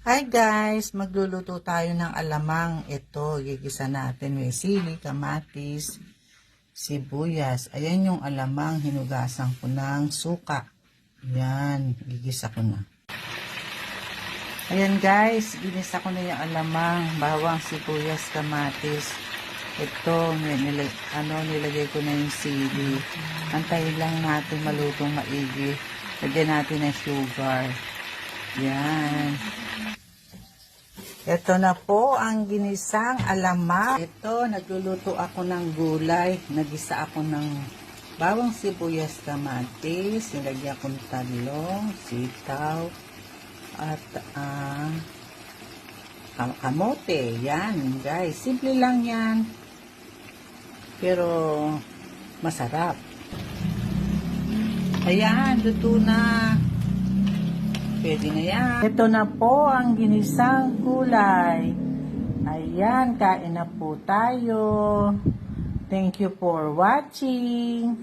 Hi guys! Magluluto tayo ng alamang. Ito, gigisa natin. May sili, kamatis, sibuyas. Ayan yung alamang. Hinugasan ko ng suka. Ayan, gigisa ko na. Ayan guys, ginisa ko na yung alamang. Bawang, sibuyas, kamatis. Ito, nilagay ko na yung sili. Antayin lang natin malutong maigi. Lagyan natin ng sugar. Yan. Ito na po ang ginisang alamang. Ito, nagluluto ako ng gulay. Nagisa ako ng bawang, sibuyas, kamatis. Nilagyan ko ng talong, sitaw, at kamote. Yan, guys. Simple lang yan. Pero masarap. Ayan, luto na. Pwede na yan. Ito na po ang ginisang gulay. Ayan, kain na po tayo. Thank you for watching.